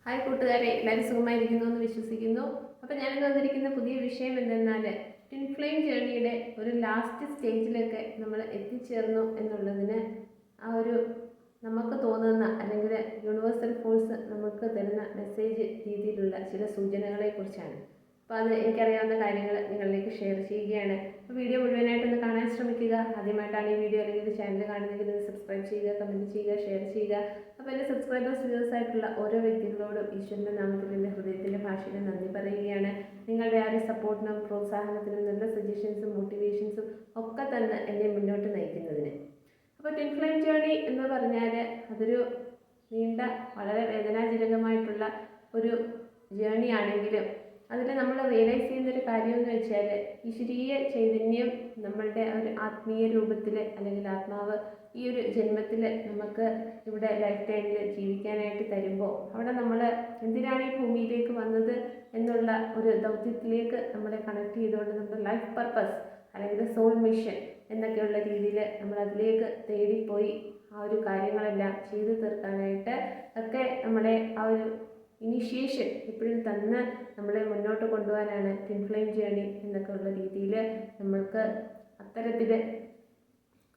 Hi കൂട്ടുകാരെ, എല്ലാവരും സുഖമായിരിക്കുന്നു എന്ന് വിശ്വസിക്കുന്നു. അപ്പോൾ ഞാനിന്ന് വന്നിരിക്കുന്ന പുതിയ വിഷയം എന്തെന്നാൽ ട്വിൻ ഫ്ലെയിം ജേർണിയുടെ ഒരു ലാസ്റ്റ് സ്റ്റേജിലൊക്കെ നമ്മൾ എത്തിച്ചേർന്നു എന്നുള്ളതിന് നമുക്ക് തോന്നുന്ന അല്ലെങ്കിൽ യൂണിവേഴ്സൽ ഫോഴ്സ് നമുക്ക് തരുന്ന മെസ്സേജ് രീതിയിലുള്ള ചില സൂചനകളെ കുറിച്ചാണ്. അപ്പോൾ അത് എനിക്കറിയാവുന്ന കാര്യങ്ങൾ നിങ്ങളിലേക്ക് ഷെയർ ചെയ്യുകയാണ്. അപ്പോൾ വീഡിയോ മുഴുവനായിട്ടൊന്ന് കാണാൻ ശ്രമിക്കുക. ആദ്യമായിട്ടാണ് ഈ വീഡിയോ അല്ലെങ്കിൽ ചാനൽ കാണുന്നതെങ്കിൽ ഇത് സബ്സ്ക്രൈബ് ചെയ്യുക, കമൻറ്റ് ചെയ്യുക, ഷെയർ ചെയ്യുക. അപ്പോൾ എൻ്റെ വ്യൂവേഴ്സ് ആയിട്ടുള്ള ഓരോ വ്യക്തികളോടും ഈശ്വരൻ്റെ നാമത്തിൽ എൻ്റെ ഹൃദയത്തിൻ്റെ ഭാഷയിൽ നന്ദി പറയുകയാണ്. നിങ്ങളുടെ ആ ഒരു സപ്പോർട്ടിനും പ്രോത്സാഹനത്തിനും നല്ല സജഷൻസും മോട്ടിവേഷൻസും ഒക്കെ തന്നെ എന്നെ മുന്നോട്ട് നയിക്കുന്നതിന്. അപ്പോൾ ട്വിൻ ഫ്ലെയിം ജേർണി എന്ന് പറഞ്ഞാൽ അതൊരു നീണ്ട വളരെ വേദനാജനകമായിട്ടുള്ള ഒരു ജേർണി ആണെങ്കിലും അതിൽ നമ്മൾ റിയലൈസ് ചെയ്യുന്നൊരു കാര്യമെന്ന് വെച്ചാൽ ഈശ്വരീയ ചൈതന്യം നമ്മളുടെ ഒരു ആത്മീയ രൂപത്തിൽ അല്ലെങ്കിൽ ആത്മാവ് ഈ ഒരു ജന്മത്തിൽ നമുക്ക് ഇവിടെ ലൈഫ് ടൈമിൽ ജീവിക്കാനായിട്ട് തരുമ്പോൾ അവിടെ നമ്മൾ എന്തിനാണ് ഈ ഭൂമിയിലേക്ക് വന്നത് എന്നുള്ള ഒരു ദൗത്യത്തിലേക്ക് നമ്മളെ കണക്ട് ചെയ്തുകൊണ്ട് നമ്മുടെ ലൈഫ് പർപ്പസ് അല്ലെങ്കിൽ സോൾ മിഷൻ എന്നൊക്കെയുള്ള രീതിയിൽ നമ്മൾ അതിലേക്ക് തേടിപ്പോയി ആ ഒരു കാര്യങ്ങളെല്ലാം ചെയ്തു തീർക്കാനായിട്ട് ഒക്കെ നമ്മളെ ആ ഒരു ഇനിഷ്യേഷൻ ഇപ്പോഴും തന്നെ നമ്മളെ മുന്നോട്ട് കൊണ്ടുപോകാനാണ് ട്വിൻ ഫ്ലെയിം ജേർണി എന്നൊക്കെ ഉള്ള രീതിയിൽ നമ്മൾക്ക് അത്തരത്തിൽ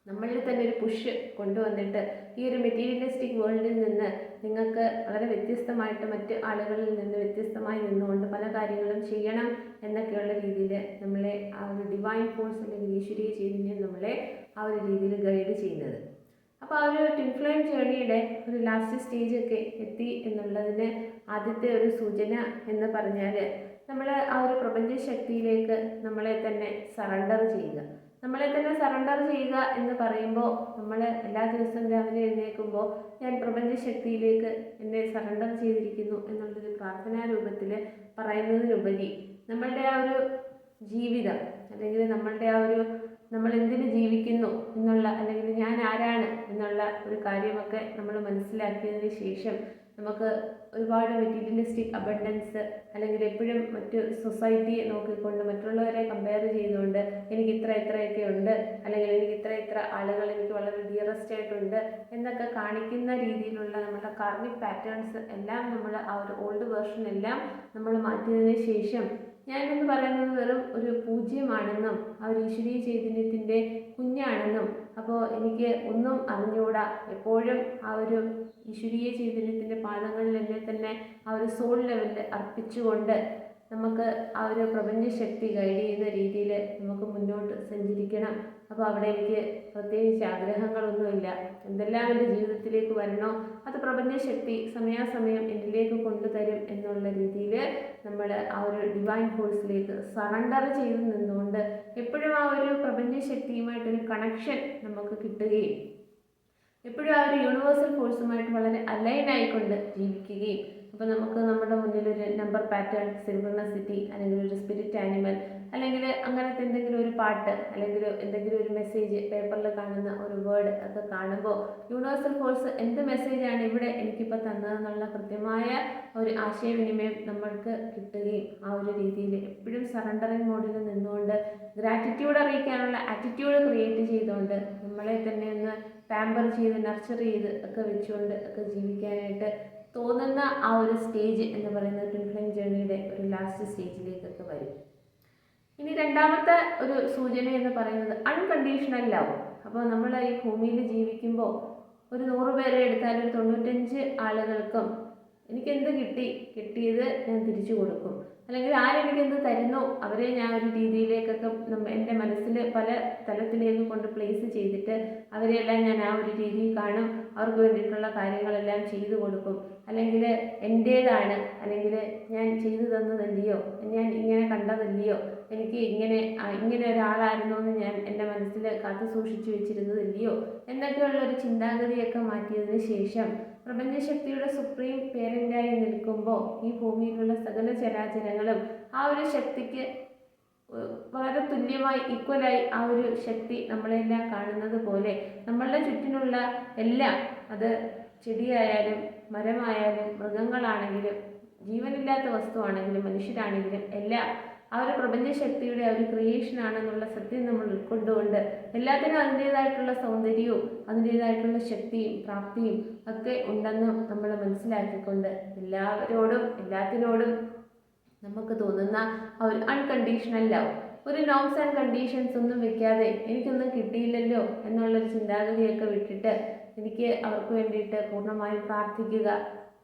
നമ്മളിൽ തന്നെ ഒരു പുഷ് കൊണ്ടുവന്നിട്ട് ഈ ഒരു മെറ്റീരിയലിസ്റ്റിക് വേൾഡിൽ നിന്ന് നിങ്ങൾക്ക് വളരെ വ്യത്യസ്തമായിട്ട് മറ്റ് ആളുകളിൽ നിന്ന് വ്യത്യസ്തമായി നിന്നുകൊണ്ട് പല കാര്യങ്ങളും ചെയ്യണം എന്നൊക്കെയുള്ള രീതിയിൽ നമ്മളെ ആ ഒരു ഡിവൈൻ ഫോഴ്സ് അല്ലെങ്കിൽ ഈശ്വരീയ ചൈതന്യം നമ്മളെ ആ ഒരു രീതിയിൽ ഗൈഡ് ചെയ്യുന്നത്. അപ്പോൾ ആ ഒരു ട്വിൻ ഫ്ലെയിം ജേർണിയുടെ ഒരു ലാസ്റ്റ് സ്റ്റേജൊക്കെ എത്തി എന്നുള്ളതിന് ആദ്യത്തെ ഒരു സൂചന എന്ന് പറഞ്ഞാൽ നമ്മൾ ആ ഒരു പ്രപഞ്ച ശക്തിയിലേക്ക് നമ്മളെ തന്നെ സറണ്ടർ ചെയ്യുക. നമ്മളെ തന്നെ സറണ്ടർ ചെയ്യുക എന്ന് പറയുമ്പോൾ നമ്മൾ എല്ലാ ദിവസവും രാവിലെ എഴുന്നേൽക്കുമ്പോൾ ഞാൻ പ്രപഞ്ച ശക്തിയിലേക്ക് എന്നെ സറണ്ടർ ചെയ്തിരിക്കുന്നു എന്നുള്ളൊരു പ്രാർത്ഥനാ രൂപത്തിൽ പറയുന്നതിനുപരി നമ്മളുടെ ആ ഒരു ജീവിതം അല്ലെങ്കിൽ നമ്മളുടെ ആ ഒരു നമ്മൾ എന്തിന് ജീവിക്കുന്നു എന്നുള്ള അല്ലെങ്കിൽ ഞാൻ ആരാണ് എന്നുള്ള ഒരു കാര്യമൊക്കെ നമ്മൾ മനസ്സിലാക്കിയതിന് ശേഷം നമുക്ക് ഒരുപാട് മെറ്റീരിയലിസ്റ്റിക് അബണ്ടൻസ് അല്ലെങ്കിൽ എപ്പോഴും മറ്റ് സൊസൈറ്റിയെ നോക്കിക്കൊണ്ട് മറ്റുള്ളവരെ കമ്പയർ ചെയ്തുകൊണ്ട് എനിക്ക് ഇത്രയൊക്കെ ഉണ്ട് അല്ലെങ്കിൽ എനിക്ക് ഇത്ര ആളുകൾ എനിക്ക് വളരെ ഡിയറസ്റ്റ് ആയിട്ടുണ്ട് എന്നൊക്കെ കാണിക്കുന്ന രീതിയിലുള്ള നമ്മുടെ കാർമിക് പാറ്റേൺസ് എല്ലാം നമ്മൾ ആ ഒരു ഓൾഡ് വേർഷൻ എല്ലാം നമ്മൾ മാറ്റിയതിന് ശേഷം ഞാനെന്ന് പറയുന്നത് വെറും ഒരു പൂജ്യമാണെന്നും ആ ഒരു ഈശ്വരീയ ചൈതന്യത്തിൻ്റെ കുഞ്ഞാണെന്നും അപ്പോൾ എനിക്ക് ഒന്നും അറിഞ്ഞുകൂടാ, എപ്പോഴും ആ ഒരു ഈശ്വരീയ ചൈതന്യത്തിൻ്റെ പാദങ്ങളിൽ എന്നെ തന്നെ ആ ഒരു സോൾ ലെവലിൽ അർപ്പിച്ചുകൊണ്ട് നമുക്ക് ആ ഒരു പ്രപഞ്ചശക്തി ഗൈഡ് ചെയ്യുന്ന രീതിയിൽ നമുക്ക് മുന്നോട്ട് സഞ്ചരിക്കണം. അപ്പോൾ അവിടെ എനിക്ക് പ്രത്യേകിച്ച് ആഗ്രഹങ്ങളൊന്നുമില്ല, എന്തെല്ലാം എൻ്റെ ജീവിതത്തിലേക്ക് വരണോ അത് പ്രപഞ്ചശക്തി സമയാസമയം എന്നിലേക്ക് കൊണ്ടുതരും എന്നുള്ള രീതിയിൽ നമ്മൾ ആ ഒരു ഡിവൈൻ ഫോഴ്സിലേക്ക് സറണ്ടർ ചെയ്ത് നിന്നുകൊണ്ട് എപ്പോഴും ആ ഒരു പ്രപഞ്ചശക്തിയുമായിട്ടൊരു കണക്ഷൻ നമുക്ക് കിട്ടുകയും എപ്പോഴും ആ ഒരു യൂണിവേഴ്സൽ ഫോഴ്സുമായിട്ട് വളരെ അലൈൻ ആയിക്കൊണ്ട് ജീവിക്കുകയും അപ്പോൾ നമുക്ക് നമ്മുടെ മുന്നിലൊരു നമ്പർ പാറ്റേൺ, സിൻക്രണസിറ്റി അല്ലെങ്കിൽ ഒരു സ്പിരിറ്റ് ആനിമൽ അല്ലെങ്കിൽ അങ്ങനത്തെ എന്തെങ്കിലും ഒരു പാട്ട് അല്ലെങ്കിൽ എന്തെങ്കിലും ഒരു മെസ്സേജ് പേപ്പറിൽ കാണുന്ന ഒരു വേർഡ് ഒക്കെ കാണുമ്പോൾ യൂണിവേഴ്സൽ ഫോഴ്സ് എന്ത് മെസ്സേജാണ് ഇവിടെ എനിക്കിപ്പോൾ തന്നതെന്നുള്ള കൃത്യമായ ഒരു ആശയവിനിമയം നമ്മൾക്ക് കിട്ടുകയും ആ ഒരു രീതിയിൽ എപ്പോഴും സറണ്ടറിങ് മോഡിൽ നിന്നുകൊണ്ട് ഗ്രാറ്റിറ്റ്യൂഡ് അറിയിക്കാനുള്ള ആറ്റിറ്റ്യൂഡ് ക്രിയേറ്റ് ചെയ്തുകൊണ്ട് നമ്മളെ തന്നെ ഒന്ന് പാമ്പർ ചെയ്ത് നർച്ചർ ചെയ്ത് ഒക്കെ വെച്ചുകൊണ്ട് ഒക്കെ ജീവിക്കാനായിട്ട് തോന്നുന്ന ആ ഒരു സ്റ്റേജ് എന്ന് പറയുന്നത് ട്വിൻ ഫ്ലെയിം ജേർണിയുടെ ഒരു ലാസ്റ്റ് സ്റ്റേജിലേക്കൊക്കെ വരും. ഇനി രണ്ടാമത്തെ ഒരു സൂചന എന്ന് പറയുന്നത് അൺകണ്ടീഷണൽ ലവ്. അപ്പോൾ നമ്മൾ ഈ ഭൂമിയിൽ ജീവിക്കുമ്പോൾ ഒരു 100 പേരെ എടുത്താൽ ഒരു 95 ആളുകൾക്കും എനിക്കെന്ത് കിട്ടിയത് ഞാൻ തിരിച്ചു കൊടുക്കും, അല്ലെങ്കിൽ ആരെനിക്കെന്ത് തരുന്നോ അവരെ ഞാൻ ഒരു രീതിയിലേക്കൊക്കെ എൻ്റെ മനസ്സിൽ പല തലത്തിലേക്ക് കൊണ്ട് പ്ലേസ് ചെയ്തിട്ട് അവരെല്ലാം ഞാൻ ആ ഒരു രീതിയിൽ കാണും, അവർക്ക് വേണ്ടിയിട്ടുള്ള കാര്യങ്ങളെല്ലാം ചെയ്തു കൊടുക്കും, അല്ലെങ്കിൽ എൻ്റേതാണ്, അല്ലെങ്കിൽ ഞാൻ ചെയ്തു തന്നതല്ലയോ, ഞാൻ ഇങ്ങനെ കണ്ടതല്ലയോ, എനിക്ക് ഇങ്ങനെ ഒരാളായിരുന്നു എന്ന് ഞാൻ എൻ്റെ മനസ്സിൽ കാത്തു സൂക്ഷിച്ചു വെച്ചിരുന്നതല്ലയോ എന്നൊക്കെയുള്ളൊരു ചിന്താഗതിയൊക്കെ മാറ്റിയതിന് ശേഷം പ്രപഞ്ചശക്തിയുടെ സുപ്രീം പേരൻ്റായി നിൽക്കുമ്പോൾ ഈ ഭൂമിയിലുള്ള സകല ചരാചരങ്ങളും ആ ഒരു ശക്തിക്ക് വളരെ തുല്യമായി ഈക്വലായി ആ ഒരു ശക്തി നമ്മളെല്ലാം കാണുന്നത് പോലെ നമ്മളുടെ ചുറ്റിനുള്ള എല്ലാം, അത് ചെടിയായാലും മരമായാലും മൃഗങ്ങളാണെങ്കിലും ജീവനില്ലാത്ത വസ്തുവാണെങ്കിലും മനുഷ്യരാണെങ്കിലും എല്ലാം ആ ഒരു പ്രപഞ്ചശക്തിയുടെ ആ ഒരു ക്രിയേഷൻ ആണെന്നുള്ള സത്യം നമ്മൾ ഉൾക്കൊണ്ടുകൊണ്ട് എല്ലാത്തിനും അതിൻ്റേതായിട്ടുള്ള സൗന്ദര്യവും അതിൻ്റേതായിട്ടുള്ള ശക്തിയും പ്രാപ്തിയും ഒക്കെ ഉണ്ടെന്നും നമ്മൾ മനസ്സിലാക്കിക്കൊണ്ട് എല്ലാവരോടും എല്ലാത്തിനോടും നമുക്ക് തോന്നുന്ന ആ ഒരു അൺകണ്ടീഷണൽ ലവ്, ഒരു നോംസ് ആൻഡ് കണ്ടീഷൻസ് ഒന്നും വെക്കാതെ എനിക്കൊന്നും കിട്ടിയില്ലല്ലോ എന്നുള്ളൊരു ചിന്താഗതിയൊക്കെ വിട്ടിട്ട് എനിക്ക് അവർക്ക് വേണ്ടിയിട്ട് പൂർണ്ണമായും പ്രാർത്ഥിക്കുക,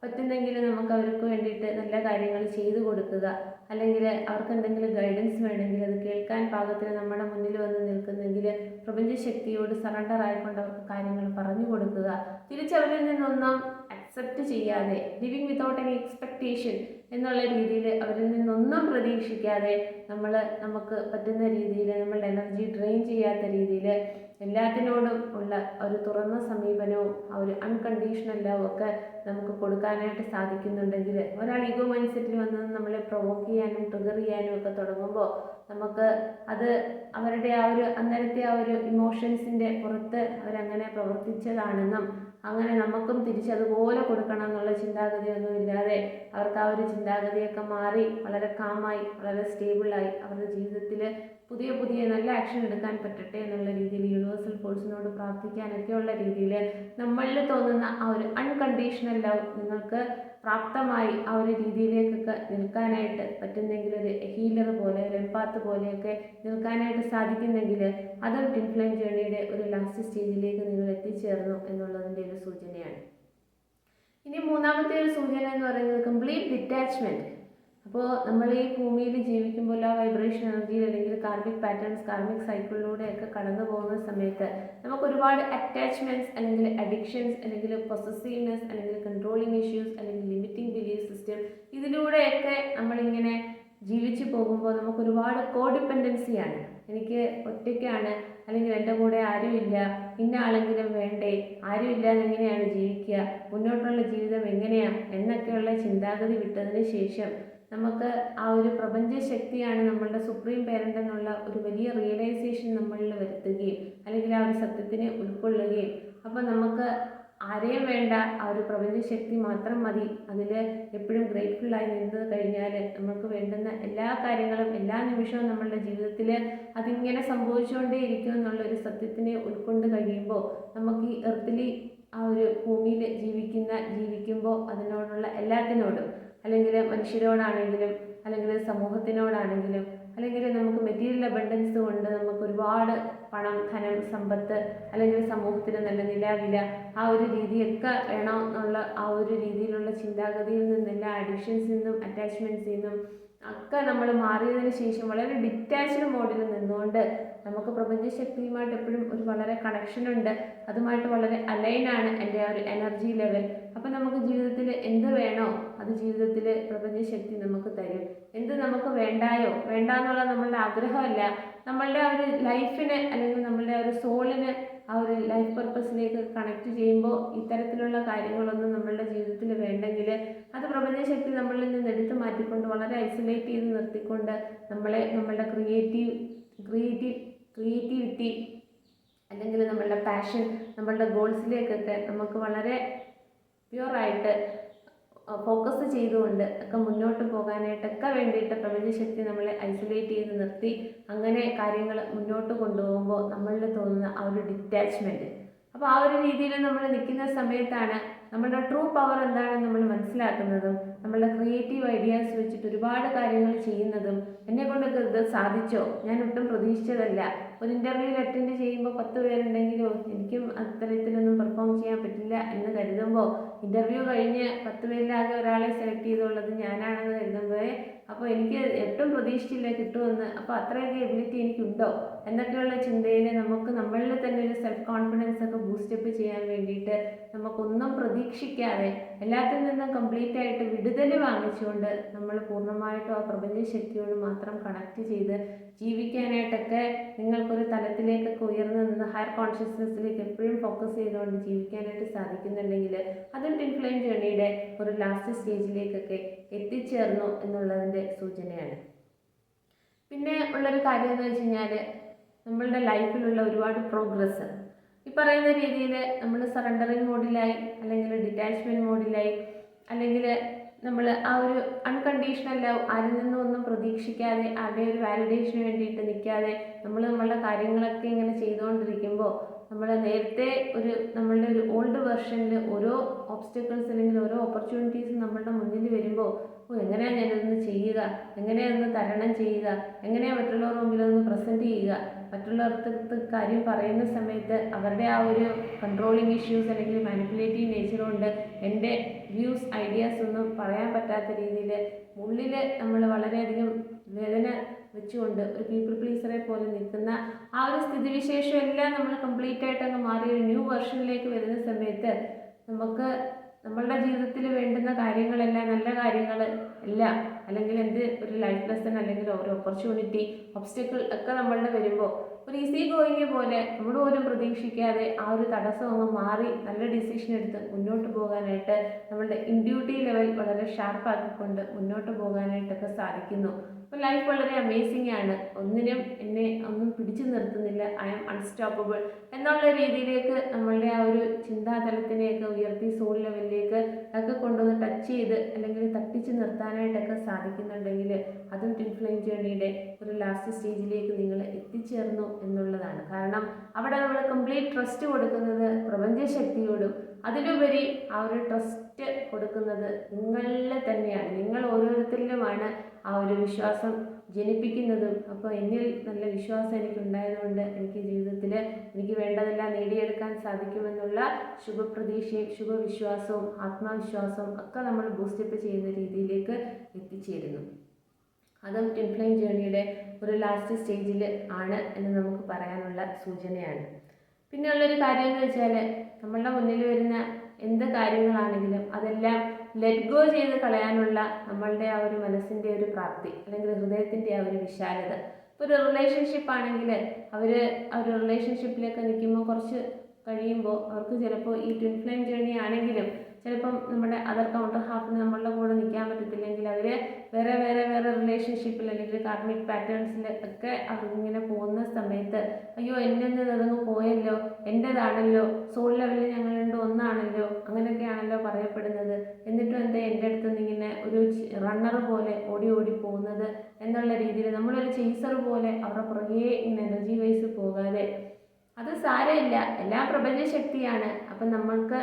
പറ്റുന്നെങ്കിൽ നമുക്ക് അവർക്ക് വേണ്ടിയിട്ട് നല്ല കാര്യങ്ങൾ ചെയ്തു കൊടുക്കുക, അല്ലെങ്കിൽ അവർക്ക് എന്തെങ്കിലും ഗൈഡൻസ് വേണമെങ്കിൽ അത് കേൾക്കാൻ പാകത്തിന് നമ്മുടെ മുന്നിൽ വന്ന് നിൽക്കുന്നെങ്കിൽ പ്രപഞ്ചശക്തിയോട് സറണ്ടർ ആയിക്കൊണ്ട് അവർക്ക് കാര്യങ്ങൾ പറഞ്ഞു കൊടുക്കുക. തിരിച്ചവരിൽ നിന്നൊന്നും അക്സെപ്റ്റ് ചെയ്യാതെ, ലിവിങ് വിതൗട്ട് എനി എക്സ്പെക്റ്റേഷൻ എന്നുള്ള രീതിയിൽ അവരിൽ നിന്നൊന്നും പ്രതീക്ഷിക്കാതെ നമുക്ക് പറ്റുന്ന രീതിയിൽ നമ്മളുടെ എനർജി ഡ്രെയിൻ ചെയ്യാത്ത രീതിയിൽ എല്ലാത്തിനോടും ഉള്ള ഒരു തുറന്ന സമീപനവും ആ ഒരു അൺകണ്ടീഷണൽ ലവ് ഒക്കെ നമുക്ക് കൊടുക്കാനായിട്ട് സാധിക്കുന്നുണ്ടെങ്കിൽ, ഒരാൾ ഈഗോ മൈൻഡ് സെറ്റിൽ വന്ന് നമ്മളെ പ്രൊവോക്ക് ചെയ്യാനും ട്രിഗർ ചെയ്യാനും ഒക്കെ തുടങ്ങുമ്പോൾ നമുക്ക് അത് അവരുടെ ആ ഒരു അന്നേരത്തെ ആ ഒരു ഇമോഷൻസിൻ്റെ പുറത്ത് അവരങ്ങനെ പ്രവർത്തിച്ചതാണെന്നും അങ്ങനെ നമുക്കും തിരിച്ചതുപോലെ കൊടുക്കണം എന്നുള്ള ചിന്താഗതിയൊന്നും ഇല്ലാതെ അവർക്ക് ആ ഒരു ചിന്താഗതിയൊക്കെ മാറി വളരെ കാമായി വളരെ സ്റ്റേബിളായി അവരുടെ ജീവിതത്തിൽ പുതിയ പുതിയ നല്ല ആക്ഷൻ എടുക്കാൻ പറ്റട്ടെ എന്നുള്ള രീതിയിൽ യൂണിവേഴ്സൽ ഫോഴ്സിനോട് പ്രാർത്ഥിക്കാനൊക്കെയുള്ള രീതിയിൽ നമ്മളിൽ തോന്നുന്ന ആ ഒരു അൺകണ്ടീഷണൽ ലവ് നിങ്ങൾക്ക് പ്രാപ്തമായി ആ ഒരു രീതിയിലേക്കൊക്കെ നിൽക്കാനായിട്ട് പറ്റുന്നെങ്കിൽ, ഒരു ഹീലർ പോലെ ഒരു എംപാത്ത് പോലെയൊക്കെ നിൽക്കാനായിട്ട് സാധിക്കുന്നെങ്കിൽ അതും ട്വിൻ ഫ്ലെയിം ജേർണിയുടെ ഒരു ലാസ്റ്റ് സ്റ്റേജിലേക്ക് നിങ്ങൾ എത്തിച്ചേർന്നു എന്നുള്ളതിൻ്റെ ഒരു സൂചനയാണ്. ഇനി മൂന്നാമത്തെ ഒരു സൂചന എന്ന് പറയുന്നത് കംപ്ലീറ്റ് ഡിറ്റാച്ച്മെൻറ്റ്. അപ്പോൾ നമ്മൾ ഈ ഭൂമിയിൽ ജീവിക്കുമ്പോൾ ആ വൈബ്രേഷൻ എനർജിയിൽ അല്ലെങ്കിൽ കാർമിക് പാറ്റേൺസ് കാർമിക് സൈക്കിളിലൂടെയൊക്കെ കടന്നു പോകുന്ന സമയത്ത് നമുക്ക് ഒരുപാട് അറ്റാച്ച്മെൻറ്റ്സ് അല്ലെങ്കിൽ അഡിക്ഷൻസ് അല്ലെങ്കിൽ പൊസസീവ്നെസ് അല്ലെങ്കിൽ കൺട്രോളിങ് ഇഷ്യൂസ് അല്ലെങ്കിൽ ലിമിറ്റിംഗ് ബിലീഫ് സിസ്റ്റം, ഇതിലൂടെയൊക്കെ നമ്മളിങ്ങനെ ജീവിച്ചു പോകുമ്പോൾ നമുക്ക് ഒരുപാട് കോഡിപ്പെൻഡൻസിയാണ്. എനിക്ക് ഒറ്റയ്ക്കാണ്, അല്ലെങ്കിൽ എൻ്റെ കൂടെ ആരുമില്ല, ഇന്ന ആളെങ്കിലും വേണ്ടേ, ആരുമില്ല എങ്ങനെയാണ് ജീവിക്കുക, മുന്നോട്ടുള്ള ജീവിതം എങ്ങനെയാണ് എന്നൊക്കെയുള്ള ചിന്താഗതി വിട്ടതിന് ശേഷം നമുക്ക് ആ ഒരു പ്രപഞ്ചശക്തിയാണ് നമ്മളുടെ സുപ്രീം പേരൻ്റ് എന്നുള്ള ഒരു വലിയ റിയലൈസേഷൻ നമ്മളിൽ വരുത്തുകയും അല്ലെങ്കിൽ ആ ഒരു സത്യത്തിനെ ഉൾക്കൊള്ളുകയും, അപ്പോൾ നമുക്ക് ആരെയും വേണ്ട, ആ ഒരു പ്രപഞ്ചശക്തി മാത്രം മതി, അതിൽ എപ്പോഴും ഗ്രേറ്റ്ഫുള്ളായി നിന്ന് കഴിഞ്ഞാൽ നമുക്ക് വേണ്ടുന്ന എല്ലാ കാര്യങ്ങളും എല്ലാ നിമിഷവും നമ്മളുടെ ജീവിതത്തിൽ അതിങ്ങനെ സംഭവിച്ചുകൊണ്ടേ ഇരിക്കും എന്നുള്ളൊരു സത്യത്തിനെ ഉൾക്കൊണ്ട് കഴിയുമ്പോൾ നമുക്ക് ഈ എർത്തിലി ആ ഒരു ഭൂമിയിൽ ജീവിക്കുമ്പോൾ അതിനോടുള്ള എല്ലാത്തിനോടും, അല്ലെങ്കിൽ മനുഷ്യരോടാണെങ്കിലും അല്ലെങ്കിൽ സമൂഹത്തിനോടാണെങ്കിലും അല്ലെങ്കിൽ നമുക്ക് മെറ്റീരിയൽ അബണ്ടൻസ് കൊണ്ട് നമുക്ക് ഒരുപാട് പണം ധനം സമ്പത്ത് അല്ലെങ്കിൽ സമൂഹത്തിന് നല്ല നിലവില ആ ഒരു രീതിയൊക്കെ വേണം എന്നുള്ള ആ ഒരു രീതിയിലുള്ള ചിന്താഗതിയിൽ നിന്നെല്ലാം അഡിക്ഷൻസിൽ നിന്നും അറ്റാച്ച്മെൻറ്റ്സിൽ നിന്നും ഒക്കെ നമ്മൾ മാറിയതിന് ശേഷം വളരെ ഡിറ്റാച്ച്ഡ് മോഡിൽ നിന്നുകൊണ്ട് നമുക്ക് പ്രപഞ്ചശക്തിയുമായിട്ട് എപ്പോഴും ഒരു വളരെ കണക്ഷനുണ്ട്, അതുമായിട്ട് വളരെ അലൈനാണ് എൻ്റെ ആ ഒരു എനർജി ലെവൽ. അപ്പം നമുക്ക് ജീവിതത്തിൽ എന്ത് വേണോ അത് ജീവിതത്തിൽ പ്രപഞ്ചശക്തി നമുക്ക് തരും. എന്ത് നമുക്ക് വേണ്ടായോ വേണ്ടാന്നുള്ള നമ്മളുടെ ആഗ്രഹമല്ല, നമ്മളുടെ ആ ഒരു ലൈഫിന് അല്ലെങ്കിൽ നമ്മളുടെ ആ ഒരു സോളിന് ആ ഒരു ലൈഫ് പർപ്പസിലേക്ക് കണക്ട് ചെയ്യുമ്പോൾ ഇത്തരത്തിലുള്ള കാര്യങ്ങളൊന്നും നമ്മളുടെ ജീവിതത്തിൽ വേണ്ടെങ്കിൽ അത് പ്രപഞ്ചശക്തി നമ്മളിൽ നിന്ന് എടുത്തു മാറ്റിക്കൊണ്ട് വളരെ ഐസൊലേറ്റ് ചെയ്ത് നിർത്തിക്കൊണ്ട് നമ്മളുടെ ക്രിയേറ്റിവിറ്റി അല്ലെങ്കിൽ നമ്മളുടെ പാഷൻ നമ്മളുടെ ഗോൾസിലേക്കൊക്കെ നമുക്ക് വളരെ പ്യുവറായിട്ട് ഫോക്കസ് ചെയ്തുകൊണ്ട് ഒക്കെ മുന്നോട്ട് പോകാനായിട്ടൊക്കെ വേണ്ടിയിട്ട് പ്രപഞ്ചശക്തി നമ്മളെ ഐസൊലേറ്റ് ചെയ്ത് നിർത്തി അങ്ങനെ കാര്യങ്ങൾ മുന്നോട്ട് കൊണ്ടുപോകുമ്പോൾ നമ്മളിൽ തോന്നുന്ന ആ ഒരു ഡിറ്റാച്ച്മെൻറ്റ്, അപ്പോൾ ആ ഒരു രീതിയിൽ നമ്മൾ നിൽക്കുന്ന സമയത്താണ് നമ്മളുടെ ട്രൂ പവർ എന്താണെന്ന് നമ്മൾ മനസ്സിലാക്കുന്നതും നമ്മളുടെ ക്രിയേറ്റീവ് ഐഡിയാസ് വെച്ചിട്ട് ഒരുപാട് കാര്യങ്ങൾ ചെയ്യുന്നതും. എന്നെ കൊണ്ടൊക്കെ ഇത് സാധിച്ചോ, ഞാൻ ഒട്ടും പ്രതീക്ഷിച്ചതല്ല, ഒരു ഇൻ്റർവ്യൂവിൽ അറ്റൻഡ് ചെയ്യുമ്പോൾ 10 പേരുണ്ടെങ്കിലോ എനിക്കും അത്തരത്തിലൊന്നും പെർഫോം ചെയ്യാൻ പറ്റില്ല എന്ന് കരുതുമ്പോൾ ഇൻ്റർവ്യൂ കഴിഞ്ഞ് 10 പേരിലാകെ ഒരാളെ സെലക്ട് ചെയ്തുള്ളത് ഞാനാണെന്ന് കരുതുമ്പോൾ അപ്പോൾ എനിക്ക് ഒട്ടും പ്രതീക്ഷിച്ചില്ല കിട്ടുമെന്ന്, അപ്പോൾ അത്രയൊക്കെ എബിലിറ്റി എനിക്കുണ്ടോ എന്നൊക്കെയുള്ള ചിന്തയിൽ നമുക്ക് നമ്മളിൽ തന്നെ ഒരു സെൽഫ് കോൺഫിഡൻസ് ഒക്കെ ബൂസ്റ്റപ്പ് ചെയ്യാൻ വേണ്ടിയിട്ട് നമുക്കൊന്നും പ്രതീക്ഷിക്കാതെ എല്ലാത്തിൽ നിന്നും കംപ്ലീറ്റ് ആയിട്ട് വിടുതൽ വാങ്ങിച്ചുകൊണ്ട് നമ്മൾ പൂർണ്ണമായിട്ടും ആ പ്രപഞ്ചശക്തിയോട് മാത്രം കണക്ട് ചെയ്ത് ജീവിക്കാനായിട്ടൊക്കെ നിങ്ങൾക്കൊരു തലത്തിലേക്കൊക്കെ ഉയർന്നു നിന്ന് ഹയർ കോൺഷ്യസ്നെസ്സിലേക്ക് എപ്പോഴും ഫോക്കസ് ചെയ്തുകൊണ്ട് ജീവിക്കാനായിട്ട് സാധിക്കുന്നുണ്ടെങ്കിൽ അതും ട്വിൻ ഫ്ലെയിം ജേർണിയുടെ ഒരു ലാസ്റ്റ് സ്റ്റേജിലേക്കൊക്കെ എത്തിച്ചേർന്നു എന്നുള്ളതിൻ്റെ സൂചനയാണ്. പിന്നെ ഉള്ളൊരു കാര്യം എന്ന് വെച്ച് കഴിഞ്ഞാൽ നമ്മളുടെ ലൈഫിലുള്ള ഒരുപാട് പ്രോഗ്രസ് ഈ പറയുന്ന രീതിയിൽ നമ്മൾ സറണ്ടറിങ് മോഡിലായി അല്ലെങ്കിൽ ഡിറ്റാച്ച്മെൻറ്റ് മോഡിലായി അല്ലെങ്കിൽ നമ്മൾ ആ ഒരു അൺകണ്ടീഷണൽ ലവ് ആരിൽ നിന്നും ഒന്നും പ്രതീക്ഷിക്കാതെ ആരുടെ ഒരു വാലിഡേഷന് വേണ്ടിയിട്ട് നിൽക്കാതെ നമ്മളുടെ കാര്യങ്ങളൊക്കെ ഇങ്ങനെ ചെയ്തുകൊണ്ടിരിക്കുമ്പോൾ നമ്മൾ നേരത്തെ നമ്മളുടെ ഒരു ഓൾഡ് വെർഷനിൽ ഓരോ ഓബ്സ്റ്റക്കിൾസ് അല്ലെങ്കിൽ ഓരോ ഓപ്പർച്യൂണിറ്റീസ് നമ്മളുടെ മുന്നിൽ വരുമ്പോൾ എങ്ങനെയാണ് ഞാനിതൊന്ന് ചെയ്യുക, എങ്ങനെയൊന്ന് തരണം ചെയ്യുക, എങ്ങനെയാണ് മറ്റുള്ളവരുടെ മുമ്പിലൊന്ന് പ്രസൻറ്റ് ചെയ്യുക, മറ്റുള്ളവർക്ക് കാര്യം പറയുന്ന സമയത്ത് അവരുടെ ആ ഒരു കൺട്രോളിങ് ഇഷ്യൂസ് അല്ലെങ്കിൽ മാനിപ്പുലേറ്റീവ് നേച്ചർ കൊണ്ട് എൻ്റെ വ്യൂസ് ഐഡിയാസ് ഒന്നും പറയാൻ പറ്റാത്ത രീതിയിൽ ഉള്ളിൽ നമ്മൾ വളരെയധികം വേദന വെച്ചുകൊണ്ട് ഒരു പീപ്പിൾ പ്ലീസറെ പോലെ നിൽക്കുന്ന ആ ഒരു സ്ഥിതിവിശേഷം എല്ലാം നമ്മൾ കംപ്ലീറ്റ് ആയിട്ട് അങ്ങ് മാറി ഒരു ന്യൂ വെർഷനിലേക്ക് വരുന്ന സമയത്ത് നമുക്ക് നമ്മളുടെ ജീവിതത്തിൽ വേണ്ടുന്ന കാര്യങ്ങളെല്ലാം, നല്ല കാര്യങ്ങൾ എല്ലാം, അല്ലെങ്കിൽ ഒരു ലൈഫ് ലെസൺ അല്ലെങ്കിൽ ഒരു ഓപ്പർച്യൂണിറ്റി, ഒബ്സ്റ്റക്കിൾ ഒക്കെ നമ്മളുടെ വരുമ്പോൾ ഒരു ഈസി ഗോയിങ് പോലെ നമ്മൾ പോലും പ്രതീക്ഷിക്കാതെ ആ ഒരു തടസ്സം അങ്ങ് മാറി നല്ല ഡിസിഷൻ എടുത്ത് മുന്നോട്ട് പോകാനായിട്ട് നമ്മളുടെ ഇൻഡ്യൂട്ടി ലെവൽ വളരെ ഷാർപ്പാക്കിക്കൊണ്ട് മുന്നോട്ട് പോകാനായിട്ടൊക്കെ സാധിക്കുന്നു. അപ്പോൾ ലൈഫ് വളരെ അമേസിംഗ് ആണ്. എന്നെ ഒന്നും പിടിച്ചു നിർത്തുന്നില്ല, ഐ ആം അൺസ്റ്റോപ്പബിൾ എന്നുള്ള രീതിയിലേക്ക് നമ്മളുടെ ആ ഒരു ചിന്താതലത്തിനെയൊക്കെ ഉയർത്തി സോൾ ലെവലിലേക്ക് ഒക്കെ കൊണ്ടുവന്ന് ടച്ച് ചെയ്ത് അല്ലെങ്കിൽ തട്ടിച്ച് നിർത്താനായിട്ടൊക്കെ സാധിക്കുന്നുണ്ടെങ്കിൽ അതും ട്വിൻ ഫ്ലെയിം ജേർണിയുടെ ഒരു ലാസ്റ്റ് സ്റ്റേജിലേക്ക് നിങ്ങൾ എത്തിച്ചേർന്നു എന്നുള്ളതാണ്. കാരണം അവിടെ നമ്മൾ കംപ്ലീറ്റ് ട്രസ്റ്റ് കൊടുക്കുന്നത് പ്രപഞ്ചശക്തിയോടും അതിലുപരി ആ ഒരു ട്രസ്റ്റ് കൊടുക്കുന്നത് നിങ്ങളിൽ തന്നെയാണ്. നിങ്ങൾ ഓരോരുത്തരിലുമാണ് ആ ഒരു വിശ്വാസം ജനിപ്പിക്കുന്നതും. അപ്പോൾ എന്നിൽ നല്ല വിശ്വാസം എനിക്കുണ്ടായതുകൊണ്ട് എനിക്ക് ജീവിതത്തിൽ എനിക്ക് വേണ്ടതെല്ലാം നേടിയെടുക്കാൻ സാധിക്കുമെന്നുള്ള ശുഭപ്രതീക്ഷയും ശുഭവിശ്വാസവും ആത്മവിശ്വാസവും ഒക്കെ നമ്മൾ ബൂസ്റ്റപ്പ് ചെയ്യുന്ന രീതിയിലേക്ക് എത്തിച്ചേരുന്നു. അതും ട്വിൻ ഫ്ലെയിം ജേർണിയുടെ ഒരു ലാസ്റ്റ് സ്റ്റേജിൽ ആണ് എന്ന് നമുക്ക് പറയാനുള്ള സൂചനയാണ്. പിന്നെയുള്ളൊരു കാര്യം എന്ന് വെച്ചാൽ നമ്മളുടെ മുന്നിൽ വരുന്ന എന്ത് കാര്യങ്ങളാണെങ്കിലും അതെല്ലാം ലെറ്റ് ഗോ ചെയ്ത് കളയാനുള്ള നമ്മളുടെ ആ ഒരു മനസ്സിൻ്റെ ഒരു പ്രാപ്തി അല്ലെങ്കിൽ ഹൃദയത്തിൻ്റെ ആ ഒരു വിശാലത. ഇപ്പോൾ ഒരു റിലേഷൻഷിപ്പ് ആണെങ്കിൽ ആ ഒരു റിലേഷൻഷിപ്പിലേക്ക് നിൽക്കുമ്പോൾ കുറച്ച് കഴിയുമ്പോൾ അവർക്ക് ചിലപ്പോൾ ഈ ട്വിൻ ഫ്ലെയിം ജേർണി ആണെങ്കിലും ചിലപ്പം നമ്മുടെ അതർ കൗണ്ടർ ഹാഫിന് നമ്മളുടെ കൂടെ നിൽക്കാൻ പറ്റത്തില്ലെങ്കിൽ അവർ വേറെ റിലേഷൻഷിപ്പിൽ അല്ലെങ്കിൽ കാർമിക് പാറ്റേൺസിൽ ഒക്കെ അവരിങ്ങനെ പോകുന്ന സമയത്ത് അയ്യോ എൻ്റെ അതങ്ങ് പോയല്ലോ, എൻ്റെതാണല്ലോ, സോൾ ലെവലിൽ ഞങ്ങൾ രണ്ടും ഒന്നാണല്ലോ, അങ്ങനെയൊക്കെയാണല്ലോ പറയപ്പെടുന്നത്, എന്നിട്ടും എന്താ എൻ്റെ അടുത്ത് നിന്ന് ഇങ്ങനെ ഒരു റണ്ണർ പോലെ ഓടി പോകുന്നത് എന്നുള്ള രീതിയിൽ നമ്മളൊരു ചേസർ പോലെ അവരുടെ പുറകെ ഇങ്ങനെ എനർജി വൈസ് പോകാതെ അത് സാരമില്ല, എല്ലാം പ്രപഞ്ചശക്തിയാണ്. അപ്പം നമ്മൾക്ക്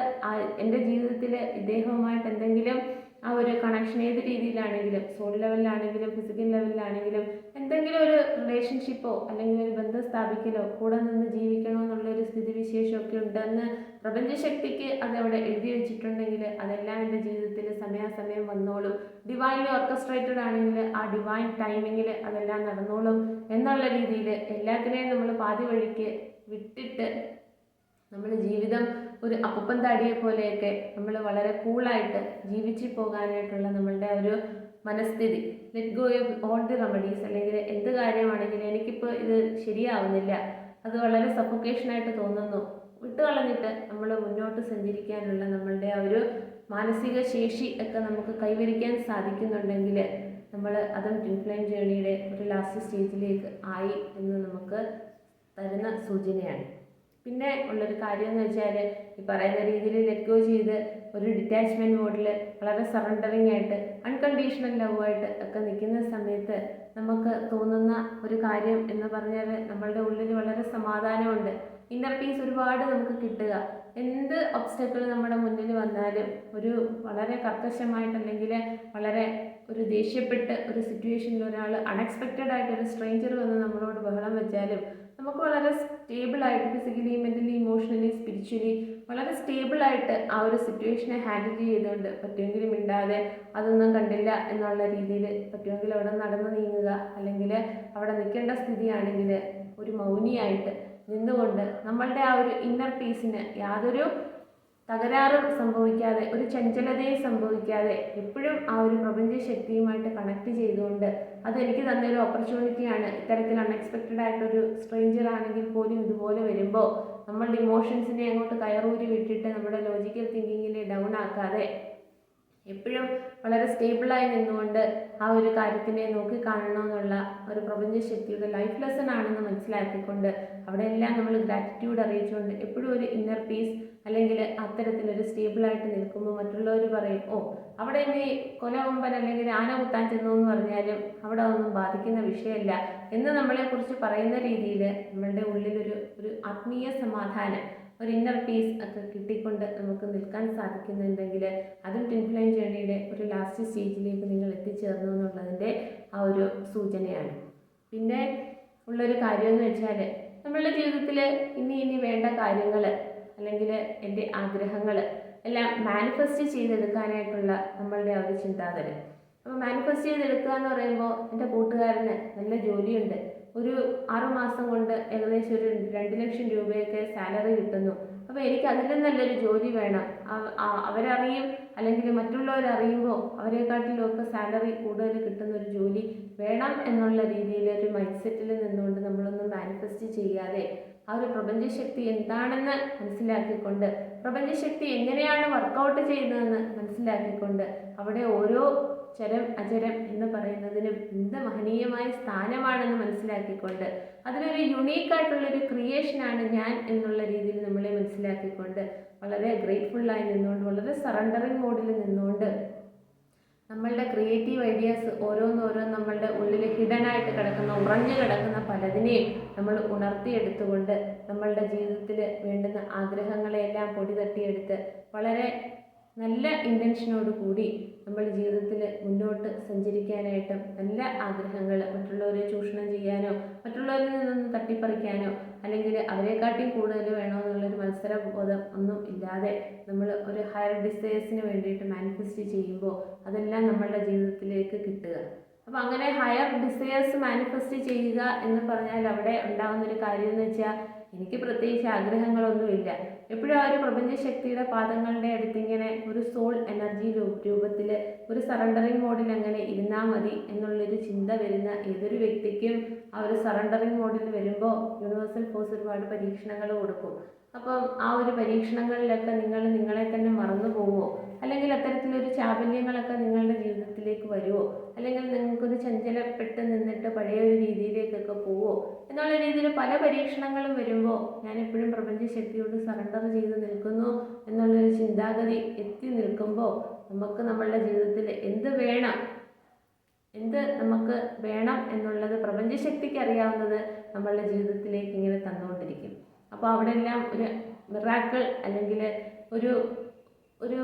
എൻ്റെ ജീവിതത്തിൽ ഇദ്ദേഹവുമായിട്ട് എന്തെങ്കിലും ആ ഒരു കണക്ഷൻ ഏത് രീതിയിലാണെങ്കിലും സോൾ ലെവലിലാണെങ്കിലും ഫിസിക്കൽ ലെവലിലാണെങ്കിലും എന്തെങ്കിലും ഒരു റിലേഷൻഷിപ്പോ അല്ലെങ്കിൽ ഒരു ബന്ധം സ്ഥാപിക്കലോ കൂടെ നിന്ന് ജീവിക്കണോ എന്നുള്ളൊരു സ്ഥിതിവിശേഷമൊക്കെ ഉണ്ടെന്ന് പ്രപഞ്ചശക്തിക്ക് അതവിടെ എഴുതി വെച്ചിട്ടുണ്ടെങ്കിൽ അതെല്ലാം എൻ്റെ ജീവിതത്തിൽ സമയാസമയം വന്നോളും. ഡിവൈൻലി ഓർക്കസ്ട്രേറ്റഡ് ആണെങ്കിൽ ആ ഡിവൈൻ ടൈമിങ്ങിൽ അതെല്ലാം നടന്നോളും എന്നുള്ള രീതിയിൽ എല്ലാത്തിനെയും നമ്മൾ പാതി വഴിക്ക് വിട്ടിട്ട് നമ്മൾ ജീവിതം ഒരു അപ്പൂപ്പൻ താടിയെ പോലെയൊക്കെ നമ്മൾ വളരെ കൂളായിട്ട് ജീവിച്ചു പോകാനായിട്ടുള്ള നമ്മളുടെ ഒരു മനസ്ഥിതി, let go of all the remedies, അല്ലെങ്കിൽ എന്ത് കാര്യമാണെങ്കിലും എനിക്കിപ്പോൾ ഇത് ശരിയാവുന്നില്ല, അത് വളരെ സഫോക്കേഷനായിട്ട് തോന്നുന്നു, വിട്ടുകളഞ്ഞിട്ട് നമ്മൾ മുന്നോട്ട് സഞ്ചരിക്കാനുള്ള നമ്മളുടെ ആ ഒരു മാനസിക ശേഷി ഒക്കെ നമുക്ക് കൈവരിക്കാൻ സാധിക്കുന്നുണ്ടെങ്കിൽ നമ്മൾ അതും ട്വിൻ ഫ്ലെയിം ജേർണിയുടെ ഒരു ലാസ്റ്റ് സ്റ്റേജിലേക്ക് ആയി എന്ന് നമുക്ക് തരുന്ന സൂചനയാണ്. പിന്നെ ഉള്ളൊരു കാര്യം എന്ന് വെച്ചാൽ ഈ പറയുന്ന രീതിയിൽ ലെറ്റ് ഗോ ചെയ്ത് ഒരു ഡിറ്റാച്ച്മെൻറ്റ് മോഡിൽ വളരെ സറണ്ടറിങ് ആയിട്ട് അൺകണ്ടീഷണൽ ലവായിട്ട് ഒക്കെ നിൽക്കുന്ന സമയത്ത് നമുക്ക് തോന്നുന്ന ഒരു കാര്യം എന്ന് പറഞ്ഞാൽ നമ്മളുടെ ഉള്ളിൽ വളരെ സമാധാനമുണ്ട്, ഇന്നർ പീസ് ഒരുപാട് നമുക്ക് കിട്ടുക. എന്ത് ഒബ്സ്റ്റക്കിൾ നമ്മുടെ മുന്നിൽ വന്നാലും ഒരു വളരെ കർക്കശമായിട്ടല്ലെങ്കിൽ വളരെ ഒരു ദേഷ്യപ്പെട്ട് ഒരു സിറ്റുവേഷനിൽ ഒരാൾ അൺഎക്സ്പെക്റ്റഡ് ആയിട്ട് ഒരു സ്ട്രേഞ്ചർ വന്ന് നമ്മളോട് ബഹളം വെച്ചാലും നമുക്ക് വളരെ സ്റ്റേബിളായിട്ട് ഫിസിക്കലി മെൻ്റലി ഇമോഷണലി സ്പിരിച്വലി വളരെ സ്റ്റേബിളായിട്ട് ആ ഒരു സിറ്റുവേഷനെ ഹാൻഡിൽ ചെയ്തുകൊണ്ട് പറ്റുമെങ്കിലും മിണ്ടാതെ അതൊന്നും കണ്ടില്ല എന്നുള്ള രീതിയിൽ പറ്റുമെങ്കിൽ അവിടെ നടന്നു നീങ്ങുക, അല്ലെങ്കിൽ അവിടെ നിൽക്കേണ്ട സ്ഥിതിയാണെങ്കിൽ ഒരു മൗനിയായിട്ട് നിന്നുകൊണ്ട് നമ്മളുടെ ആ ഒരു ഇന്നർ പീസിന് യാതൊരു തകരാറും സംഭവിക്കാതെ ഒരു ചഞ്ചലതയും സംഭവിക്കാതെ എപ്പോഴും ആ ഒരു പ്രപഞ്ചശക്തിയുമായിട്ട് കണക്ട് ചെയ്തുകൊണ്ട് അതെനിക്ക് തന്നൊരു ഓപ്പർച്യൂണിറ്റിയാണ്. ഇത്തരത്തിൽ അൺഎക്സ്പെക്റ്റഡ് ആയിട്ടൊരു സ്ട്രേഞ്ചർ ആണെങ്കിൽ പോലും ഇതുപോലെ വരുമ്പോൾ നമ്മളുടെ ഇമോഷൻസിനെ അങ്ങോട്ട് കയറൂരി വിട്ടിട്ട് നമ്മുടെ ലോജിക്കൽ തിങ്കിങ്ങിനെ ഡൗൺ ആക്കാതെ എപ്പോഴും വളരെ സ്റ്റേബിളായി നിന്നുകൊണ്ട് ആ ഒരു കാര്യത്തിനെ നോക്കിക്കാണണമെന്നുള്ള ഒരു പ്രപഞ്ചശക്തിയുടെ ലൈഫ് ലെസൺ ആണെന്ന് മനസ്സിലാക്കിക്കൊണ്ട് അവിടെയെല്ലാം നമ്മൾ ഗ്രാറ്റിറ്റ്യൂഡ് അറിയിച്ചുകൊണ്ട് എപ്പോഴും ഒരു ഇന്നർ പീസ് അല്ലെങ്കിൽ അത്തരത്തിലൊരു സ്റ്റേബിളായിട്ട് നിൽക്കുമ്പോൾ മറ്റുള്ളവർ പറയും, ഓ അവിടെ ഇനി കൊലകൊമ്പൻ അല്ലെങ്കിൽ ആന കുത്താൻ ചെന്നു എന്ന് പറഞ്ഞാലും അവിടെ ഒന്നും ബാധിക്കുന്ന വിഷയമല്ല എന്ന് നമ്മളെക്കുറിച്ച് പറയുന്ന രീതിയിൽ നമ്മളുടെ ഉള്ളിലൊരു ആത്മീയ സമാധാനം, ഒരു ഇന്നർ പീസ് ഒക്കെ കിട്ടിക്കൊണ്ട് നമുക്ക് നിൽക്കാൻ സാധിക്കുന്നുണ്ടെങ്കിൽ അതും ട്വിൻ ഫ്ലെയിം ജേർണിയുടെ ഒരു ലാസ്റ്റ് സ്റ്റേജിലേക്ക് നിങ്ങൾ എത്തിച്ചേർന്നു എന്നുള്ളതിൻ്റെ ആ ഒരു സൂചനയാണ്. പിന്നെ ഉള്ളൊരു കാര്യമെന്ന് വെച്ചാൽ നമ്മളുടെ ജീവിതത്തിൽ ഇനി വേണ്ട കാര്യങ്ങൾ അല്ലെങ്കിൽ എൻ്റെ ആഗ്രഹങ്ങൾ എല്ലാം മാനിഫെസ്റ്റ് ചെയ്തെടുക്കാനായിട്ടുള്ള നമ്മളുടെ ആ ഒരു ചിന്താഗതി. അപ്പോൾ മാനിഫെസ്റ്റ് ചെയ്തെടുക്കുക എന്ന് പറയുമ്പോൾ എൻ്റെ കൂട്ടുകാരന് നല്ല ജോലിയുണ്ട്, ഒരു 6 മാസം കൊണ്ട് ഏകദേശം ഒരു 2 ലക്ഷം രൂപയൊക്കെ സാലറി കിട്ടുന്നു, അപ്പോൾ എനിക്ക് അതിലും നല്ലൊരു ജോലി വേണം, അവരറിയും അല്ലെങ്കിൽ മറ്റുള്ളവരറിയുമ്പോൾ അവരെക്കാട്ടിലുമൊക്കെ സാലറി കൂടുതൽ കിട്ടുന്ന ഒരു ജോലി വേണം എന്നുള്ള രീതിയിൽ ഒരു മൈൻഡ് സെറ്റിൽ നിന്നുകൊണ്ട് നമ്മളൊന്നും മാനിഫെസ്റ്റ് ചെയ്യാതെ ആ ഒരു പ്രപഞ്ചശക്തി എന്താണെന്ന് മനസ്സിലാക്കിക്കൊണ്ട് പ്രപഞ്ചശക്തി എങ്ങനെയാണ് വർക്കൗട്ട് ചെയ്യുന്നതെന്ന് മനസ്സിലാക്കിക്കൊണ്ട് അവിടെ ഓരോ ചരം അചരം എന്ന് പറയുന്നതിനും എന്ത് മഹനീയമായ സ്ഥാനമാണെന്ന് മനസ്സിലാക്കിക്കൊണ്ട് അതിലൊരു യുണീക്കായിട്ടുള്ളൊരു ക്രിയേഷനാണ് ഞാൻ എന്നുള്ള രീതിയിൽ നമ്മളെ മനസ്സിലാക്കിക്കൊണ്ട് വളരെ ഗ്രേറ്റ്ഫുള്ളായി നിന്നുകൊണ്ട് വളരെ സറണ്ടറിങ് മോഡിൽ നിന്നുകൊണ്ട് നമ്മളുടെ ക്രിയേറ്റീവ് ഐഡിയാസ് ഓരോന്നോരോന്ന് നമ്മളുടെ ഉള്ളിൽ ഹിഡനായിട്ട് കിടക്കുന്ന ഉറഞ്ഞു കിടക്കുന്ന പലതിനെയും നമ്മൾ ഉണർത്തിയെടുത്തുകൊണ്ട് നമ്മളുടെ ജീവിതത്തിൽ വേണ്ടുന്ന ആഗ്രഹങ്ങളെല്ലാം പൊടി തട്ടിയെടുത്ത് വളരെ നല്ല ഇൻറ്റൻഷനോട് കൂടി നമ്മൾ ജീവിതത്തിൽ മുന്നോട്ട് സഞ്ചരിക്കാനായിട്ടും നല്ല ആഗ്രഹങ്ങൾ മറ്റുള്ളവരെ ചൂഷണം ചെയ്യാനോ മറ്റുള്ളവരിൽ നിന്നൊന്ന് തട്ടിപ്പറിക്കാനോ അല്ലെങ്കിൽ അവരെക്കാട്ടിയും കൂടുതൽ വേണമെന്നുള്ളൊരു മത്സരബോധം ഒന്നും ഇല്ലാതെ നമ്മൾ ഒരു ഹയർ ഡിസയേഴ്സിന് വേണ്ടിയിട്ട് മാനിഫെസ്റ്റ് ചെയ്യുമ്പോൾ അതെല്ലാം നമ്മളുടെ ജീവിതത്തിലേക്ക് കിട്ടുക. അപ്പോൾ അങ്ങനെ ഹയർ ഡിസയേഴ്സ് മാനിഫെസ്റ്റ് ചെയ്യുക എന്ന് പറഞ്ഞാൽ അവിടെ ഉണ്ടാകുന്നൊരു കാര്യം എന്ന് വെച്ചാൽ എനിക്ക് പ്രത്യേകിച്ച് ആഗ്രഹങ്ങളൊന്നുമില്ല, എപ്പോഴും ആ ഒരു പ്രപഞ്ചശക്തിയുടെ പാദങ്ങളുടെ അടുത്ത് ഇങ്ങനെ ഒരു സോൾ എനർജി രൂപത്തിൽ ഒരു സറണ്ടറിങ് മോഡിൽ അങ്ങനെ ഇരുന്നാൽ മതി എന്നുള്ളൊരു ചിന്ത വരുന്ന ഏതൊരു വ്യക്തിക്കും ആ ഒരു സറണ്ടറിങ് മോഡിൽ വരുമ്പോൾ യൂണിവേഴ്സൽ ഫോഴ്സ് ഒരുപാട് പരീക്ഷണങ്ങൾ കൊടുക്കും. അപ്പം ആ ഒരു പരീക്ഷണങ്ങളിലൊക്കെ നിങ്ങൾ നിങ്ങളെ തന്നെ മറന്നു പോവുമോ, അല്ലെങ്കിൽ അത്തരത്തിലൊരു ചാബല്യങ്ങളൊക്കെ നിങ്ങളുടെ ജീവിതത്തിലേക്ക് വരുമോ, അല്ലെങ്കിൽ നിങ്ങൾക്കൊരു ചഞ്ചലപ്പെട്ട് നിന്നിട്ട് പഴയ ഒരു രീതിയിലേക്കൊക്കെ പോവോ എന്നുള്ള രീതിയിൽ പല പരീക്ഷണങ്ങളും വരുമ്പോൾ ഞാനെപ്പോഴും പ്രപഞ്ചശക്തിയോട് സറണ്ടർ ചെയ്ത് നിൽക്കുന്നു എന്നുള്ളൊരു ചിന്താഗതി എത്തി നിൽക്കുമ്പോൾ നമുക്ക് നമ്മളുടെ ജീവിതത്തിൽ എന്ത് നമുക്ക് വേണം എന്നുള്ളത് പ്രപഞ്ചശക്തിക്ക് അറിയാവുന്നത് നമ്മളുടെ ജീവിതത്തിലേക്ക് ഇങ്ങനെ തന്നുകൊണ്ടിരിക്കും. അപ്പോൾ അവിടെ എല്ലാം ഒരു മിറാക്കിൾ അല്ലെങ്കിൽ ഒരു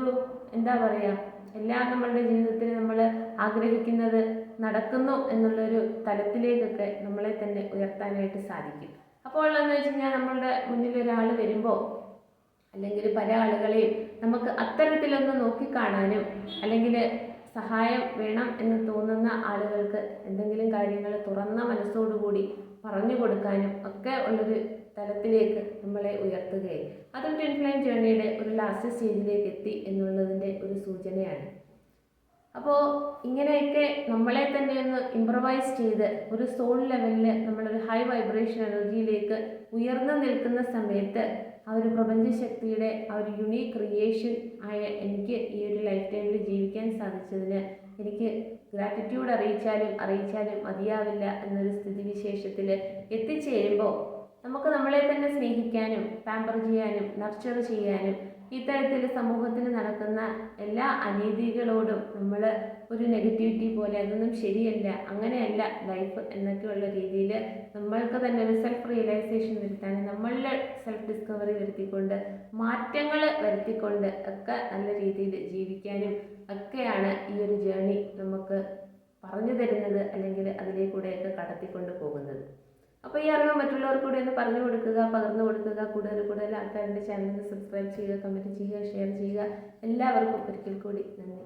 എന്താ പറയുക, എല്ലാം നമ്മളുടെ ജീവിതത്തിൽ നമ്മൾ ആഗ്രഹിക്കുന്നത് നടക്കുന്നു എന്നുള്ളൊരു തലത്തിലേക്കൊക്കെ നമ്മളെ തന്നെ ഉയർത്താനായിട്ട് സാധിക്കും. അപ്പോൾ ഉള്ളതെന്ന് വെച്ച് കഴിഞ്ഞാൽ നമ്മളുടെ മുന്നിൽ ഒരാൾ വരുമ്പോൾ അല്ലെങ്കിൽ പല ആളുകളെയും നമുക്ക് അത്തരത്തിലൊന്ന് നോക്കിക്കാണാനും അല്ലെങ്കിൽ സഹായം വേണം എന്ന് തോന്നുന്ന ആളുകൾക്ക് എന്തെങ്കിലും കാര്യങ്ങൾ തുറന്ന മനസ്സോടുകൂടി പറഞ്ഞു കൊടുക്കാനും ഒക്കെ ഉള്ളൊരു തലത്തിലേക്ക് നമ്മളെ ഉയർത്തുകയും അതും ട്വിൻ ഫ്ലെയിം ജേർണിയുടെ ഒരു ലാസ്റ്റ് സ്റ്റേജിലേക്ക് എത്തി എന്നുള്ളതിൻ്റെ ഒരു സൂചനയാണ്. അപ്പോൾ ഇങ്ങനെയൊക്കെ നമ്മളെ തന്നെ ഒന്ന് ഇംപ്രവൈസ് ചെയ്ത് ഒരു സോൾ ലെവലിൽ നമ്മളൊരു ഹൈ വൈബ്രേഷൻ എനർജിയിലേക്ക് ഉയർന്നു നിൽക്കുന്ന സമയത്ത് ആ ഒരു പ്രപഞ്ചശക്തിയുടെ ആ ഒരു യുണീക്ക് ക്രിയേഷൻ ആയ എനിക്ക് ഈ ഒരു ലൈഫ് ടൈമിൽ ജീവിക്കാൻ സാധിച്ചതിന് എനിക്ക് ഗ്രാറ്റിറ്റ്യൂഡ് അറിയിച്ചാലും മതിയാവില്ല എന്നൊരു സ്ഥിതിവിശേഷത്തിൽ എത്തിച്ചേരുമ്പോൾ നമുക്ക് നമ്മളെ തന്നെ സ്നേഹിക്കാനും പാമ്പർ ചെയ്യാനും നർച്ചർ ചെയ്യാനും ഇത്തരത്തിൽ സമൂഹത്തിൽ നടക്കുന്ന എല്ലാ അനീതികളോടും നമ്മൾ ഒരു നെഗറ്റിവിറ്റി പോലെ അതൊന്നും ശരിയല്ല, അങ്ങനെയല്ല ലൈഫ് എന്നൊക്കെയുള്ള രീതിയിൽ നമ്മൾക്ക് തന്നെ ഒരു സെൽഫ് റിയലൈസേഷൻ വരുത്താനും നമ്മളുടെ സെൽഫ് ഡിസ്കവറി വരുത്തിക്കൊണ്ട് മാറ്റങ്ങൾ വരുത്തിക്കൊണ്ട് ഒക്കെ നല്ല രീതിയിൽ ജീവിക്കാനും ഒക്കെയാണ് ഈ ഒരു ജേർണി നമുക്ക് പറഞ്ഞു തരുന്നത്, അല്ലെങ്കിൽ അതിലേക്കൂടെയൊക്കെ കടത്തിക്കൊണ്ട് പോകുന്നത്. അപ്പോൾ ഈ അറിവ് മറ്റുള്ളവർക്ക് കൂടി ഒന്ന് പറഞ്ഞു കൊടുക്കുക, പകർന്നു കൊടുക്കുക. കൂടുതൽ ആൾക്കാരുടെ ചാനലിന് സബ്സ്ക്രൈബ് ചെയ്യുക, കമൻറ്റ് ചെയ്യുക, ഷെയർ ചെയ്യുക. എല്ലാവർക്കും ഒരിക്കൽ കൂടി നന്ദി.